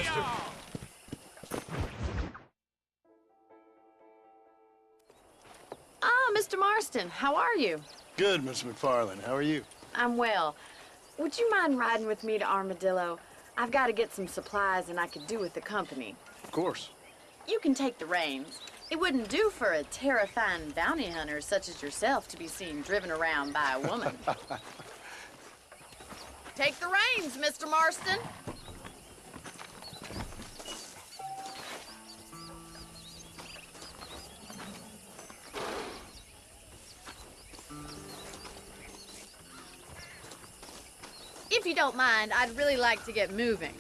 mister. Ah, Mr. Marston, how are you? Good, Miss McFarland. How are you? I'm well. Would you mind riding with me to Armadillo? I've got to get some supplies and I could do with the company. Of course. You can take the reins. It wouldn't do for a terrifying bounty hunter such as yourself to be seen driven around by a woman. Take the reins, Mr. Marston. If you don't mind, I'd really like to get moving.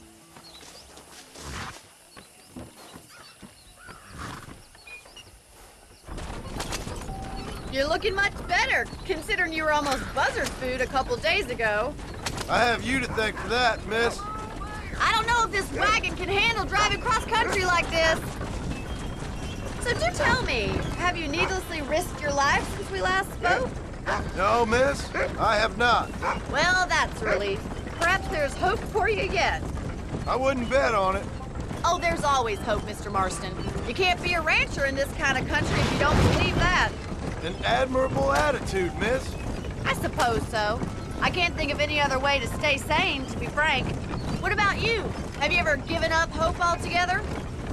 You're looking much better, considering you were almost buzzard food a couple days ago. I have you to thank for that, miss. I don't know if this wagon can handle driving cross-country like this. So do tell me, have you needlessly risked your life since we last spoke? No, miss, I have not. Well, that's a relief. Perhaps there's hope for you yet. I wouldn't bet on it. Oh, there's always hope, Mr. Marston. You can't be a rancher in this kind of country if you don't believe that. An admirable attitude, miss. I suppose so. I can't think of any other way to stay sane, to be frank. What about you? Have you ever given up hope altogether?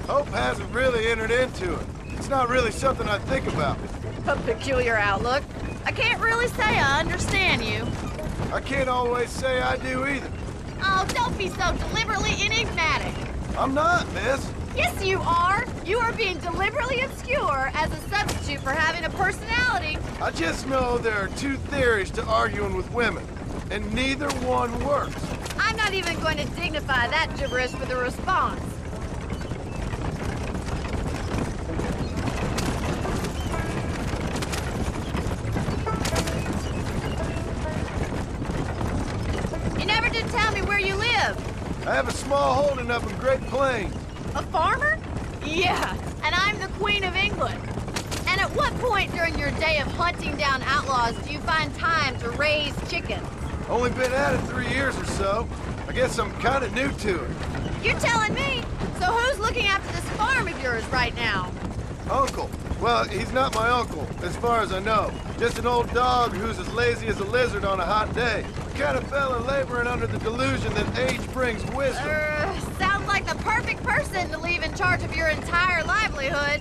Hope hasn't really entered into it. It's not really something I think about. A peculiar outlook. I can't really say I understand you. I can't always say I do either. Oh, don't be so deliberately enigmatic. I'm not, miss. Yes, you are. You are being deliberately obscure as a substitute for having a personality. I just know there are two theories to arguing with women, and neither one works. I'm not even going to dignify that gibberish with a response. You never did tell me where you live. I have a small holding up in Great Plains. A farmer? Yeah, and I'm the Queen of England. And at what point during your day of hunting down outlaws do you find time to raise chickens? Only been at it 3 years or so. I guess I'm kind of new to it. You're telling me? So who's looking after this farm of yours right now? Uncle. Well, he's not my uncle, as far as I know. Just an old dog who's as lazy as a lizard on a hot day. The kind of fella laboring under the delusion that age brings wisdom. Sounds like the perfect person to leave in charge of your entire livelihood.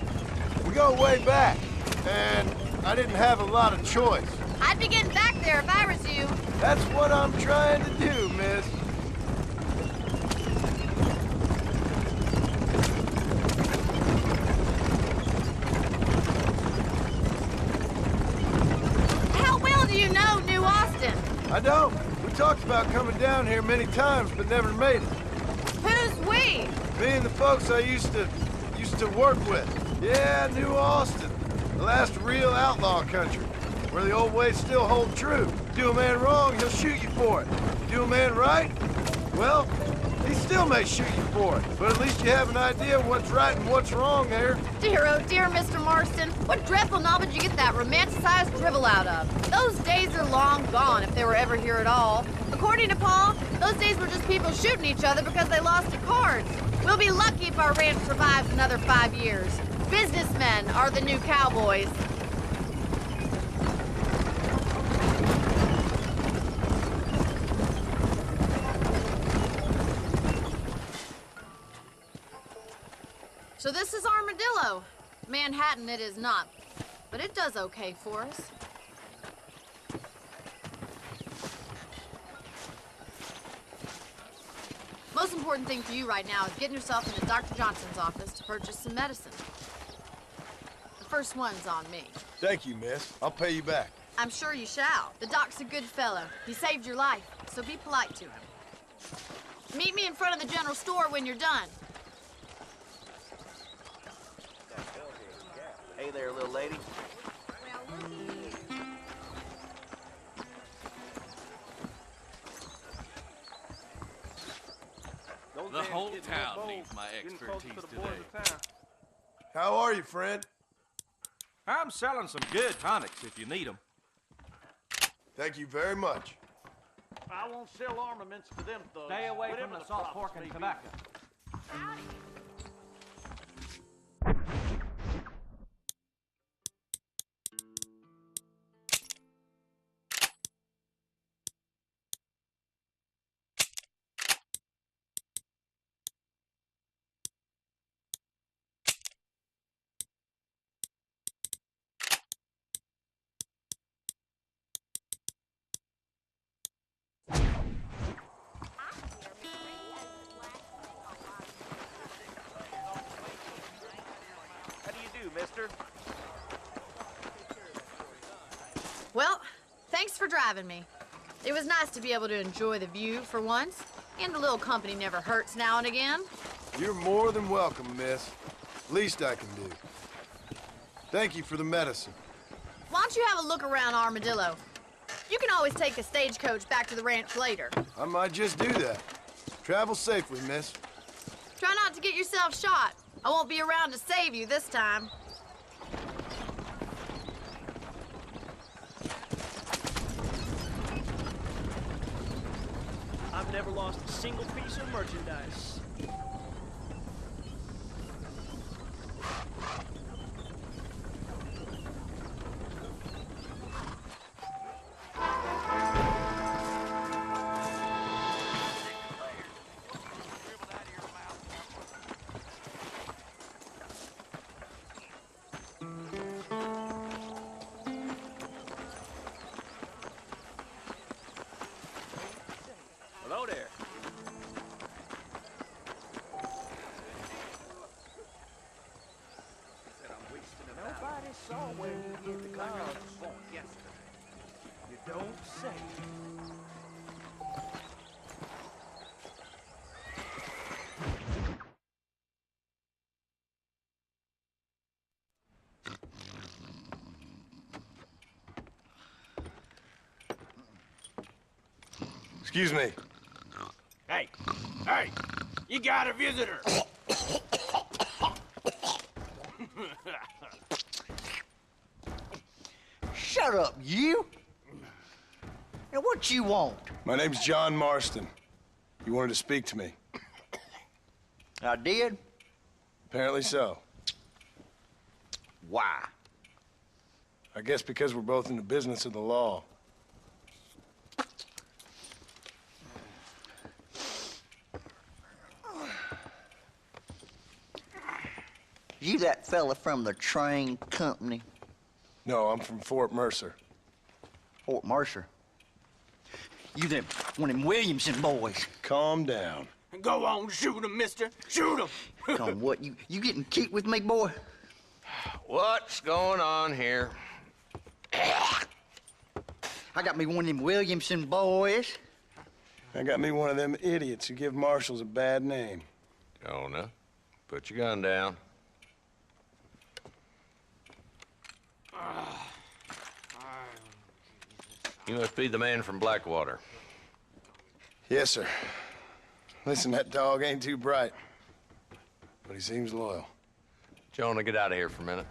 We go way back, and I didn't have a lot of choice. I'd be getting back there if I was you. That's what I'm trying to do, miss. How well do you know New Austin? I don't. We talked about coming down here many times, but never made it. Who's we? Me and the folks I used to work with. Yeah, New Austin. The last real outlaw country, where the old ways still hold true. Do a man wrong, he'll shoot you for it. Do a man right, well, he still may shoot you for it. But at least you have an idea of what's right and what's wrong there. Dear, oh dear, Mr. Marston. What dreadful novel did you get that romanticized drivel out of? Those days are long gone, if they were ever here at all. According to Paul, those days were just people shooting each other because they lost at cards. We'll be lucky if our ranch survives another 5 years. Businessmen are the new cowboys. So this is Armadillo. Manhattan it is not, but it does okay for us. Most important thing for you right now is getting yourself into Dr. Johnson's office to purchase some medicine. The first one's on me. Thank you, miss. I'll pay you back. I'm sure you shall. The doc's a good fellow. He saved your life, so be polite to him. Meet me in front of the general store when you're done. Hey there, little lady. The whole town needs my expertise today. How are you, friend? I'm selling some good tonics if you need them. Thank you very much. I won't sell armaments to them thugs. Stay away from whatever the salt crops pork may and be. tobacco. How do you do, mister? Well, thanks for driving me. It was nice to be able to enjoy the view for once, and a little company never hurts now and again. You're more than welcome, miss. Least I can do. Thank you for the medicine. Why don't you have a look around Armadillo? You can always take the stagecoach back to the ranch later. I might just do that. Travel safely, miss. Try not to get yourself shot. I won't be around to save you this time. I've never lost a single piece of merchandise. Hello there. Nobody saw where you hit the clouds yesterday. You don't say. Excuse me. Hey, hey, you got a visitor. Shut up, you! Now, what you want? My name's John Marston. You wanted to speak to me. I did? Apparently so. Why? I guess because we're both in the business of the law. You that fella from the train company, No, I'm from Fort Mercer. Fort Mercer? You them one of them Williamson boys. Calm down. Go on, shoot him, mister. Shoot him. Come, what, you getting kicked with me, boy? What's going on here? I got me one of them Williamson boys. I got me one of them idiots who give marshals a bad name. Jonah, put your gun down. You must be the man from Blackwater. Yes, sir. Listen, that dog ain't too bright, but he seems loyal. Jonah, get out of here for a minute.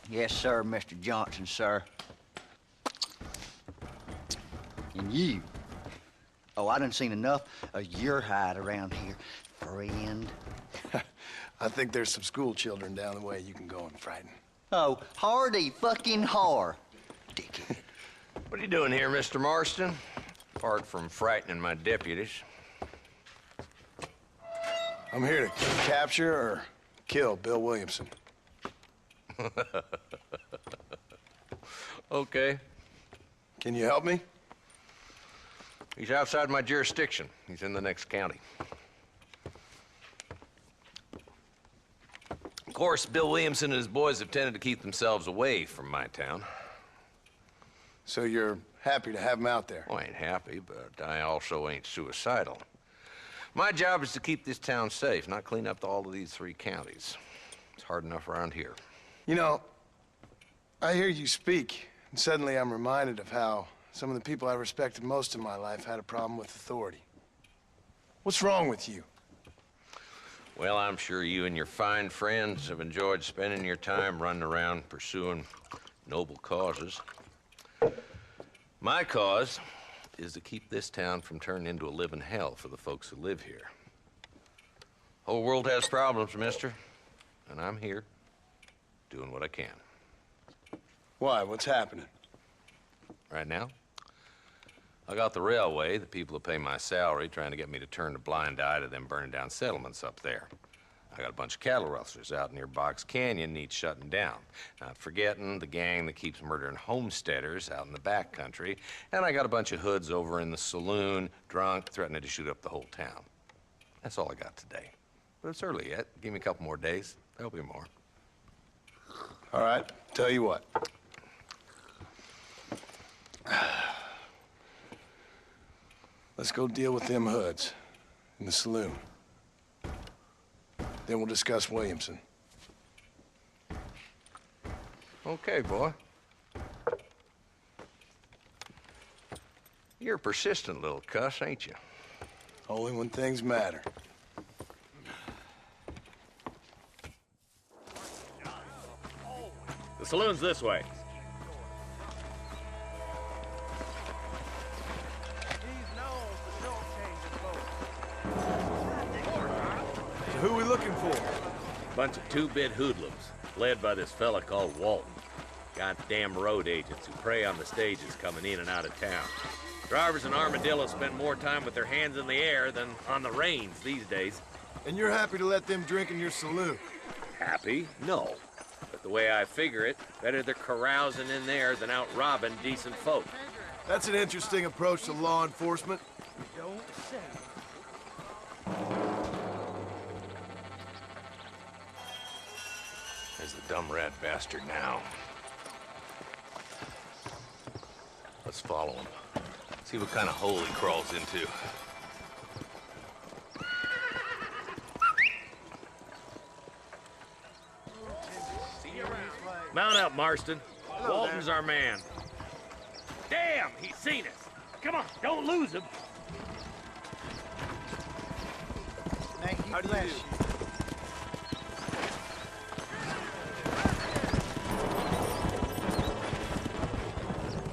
Yes, sir, Mr. Johnson, sir. And you. Oh, I done seen enough of your hide around here, friend. I think there's some school children down the way you can go and frighten. Oh, hardy fucking har. Dickhead. What are you doing here, Mr. Marston? Apart from frightening my deputies. I'm here to capture or kill Bill Williamson. Okay. Can you help me? He's outside my jurisdiction. He's in the next county. Of course, Bill Williamson and his boys have tended to keep themselves away from my town. So you're happy to have him out there? Well, I ain't happy, but I also ain't suicidal. My job is to keep this town safe, not clean up all of these 3 counties. It's hard enough around here. You know, I hear you speak, and suddenly I'm reminded of how some of the people I respected most in my life had a problem with authority. What's wrong with you? Well, I'm sure you and your fine friends have enjoyed spending your time running around pursuing noble causes. My cause is to keep this town from turning into a living hell for the folks who live here. Whole world has problems, mister. And I'm here, doing what I can. Why? What's happening? Right now, I got the railway, the people who pay my salary, trying to get me to turn a blind eye to them burning down settlements up there. I got a bunch of cattle rustlers out near Box Canyon needs shutting down. Not forgetting the gang that keeps murdering homesteaders out in the back country. And I got a bunch of hoods over in the saloon, drunk, threatening to shoot up the whole town. That's all I got today. But it's early yet. Give me a couple more days. There'll be more. All right, tell you what. Let's go deal with them hoods in the saloon. Then we'll discuss Williamson. Okay, boy. You're a persistent little cuss, ain't you? Only when things matter. The saloon's this way. Who we looking for? Bunch of two-bit hoodlums, led by this fella called Walton. Goddamn road agents who prey on the stages coming in and out of town. Drivers in Armadillo spend more time with their hands in the air than on the reins these days. And you're happy to let them drink in your saloon? Happy? No. But the way I figure it, better they're carousing in there than out robbing decent folk. That's an interesting approach to law enforcement. Don't say. There's the dumb rat bastard now. Let's follow him. See what kind of hole he crawls into. Mount up, Marston. Walton's our man. Damn, he's seen us. Come on, don't lose him. Thank you, bless you.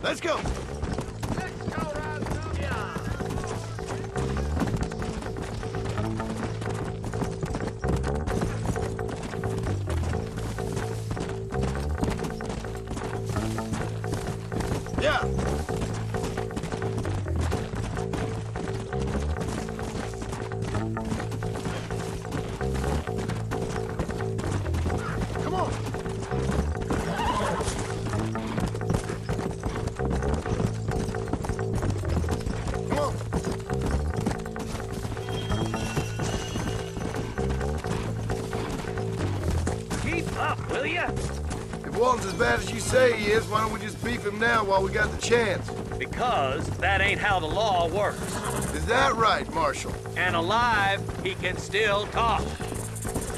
Let's go! Yeah! Come on! Come on! Keep up, will ya? If Walton's as bad as you say he is, why don't we just beef him now while we got the chance? Because that ain't how the law works. Is that right, Marshal? And alive, he can still talk.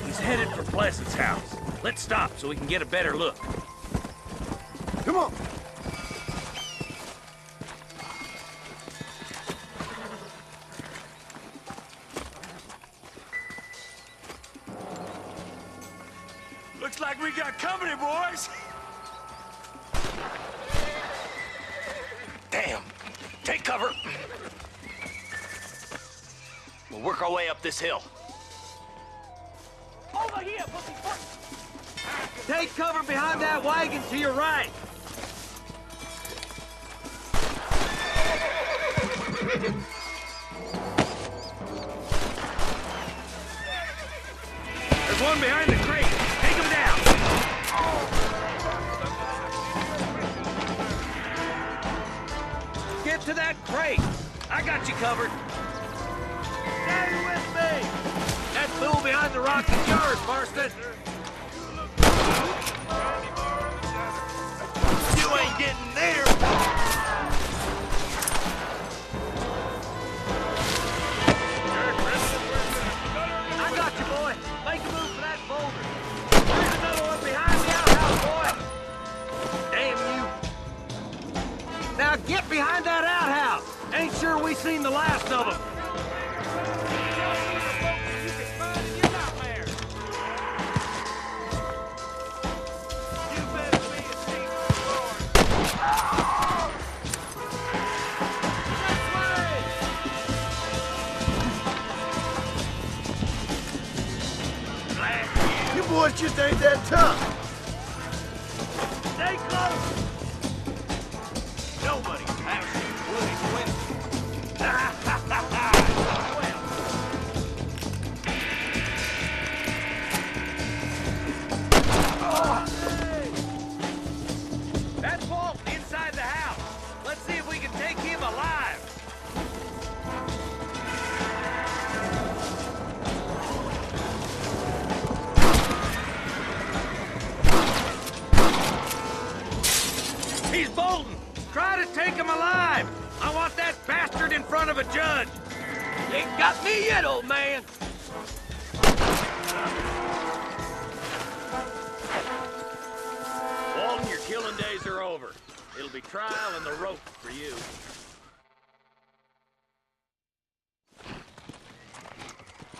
He's headed for Pleasant's house. Let's stop so we can get a better look. Come on! Looks like we got company, boys. Damn! Take cover! We'll work our way up this hill. Over here, pussy foot! Take cover behind that wagon to your right. There's one behind the crate. Take him down. Get to that crate. I got you covered. Stay with me. That fool behind the rock is yours, Marston. You ain't getting there! I got you, boy. Make a move for that boulder. There's another one behind the outhouse, boy. Damn you. Now get behind that outhouse. Ain't sure we seen the last of them. just ain't that tough. Stay close! Nobody actually would win. That's Walton inside the house. Let's see if we can take him alive. He's Bolton. Try to take him alive. I want that bastard in front of a judge. Ain't got me yet, old man. Walton, your killing days are over. It'll be trial and the rope for you.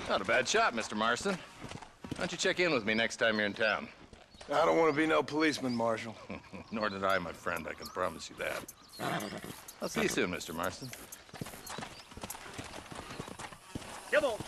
Not a bad shot, Mr. Marston. Why don't you check in with me next time you're in town? I don't want to be no policeman, Marshal. Nor did I, my friend. I can promise you that. I'll see you soon, Mr. Marston. Come on.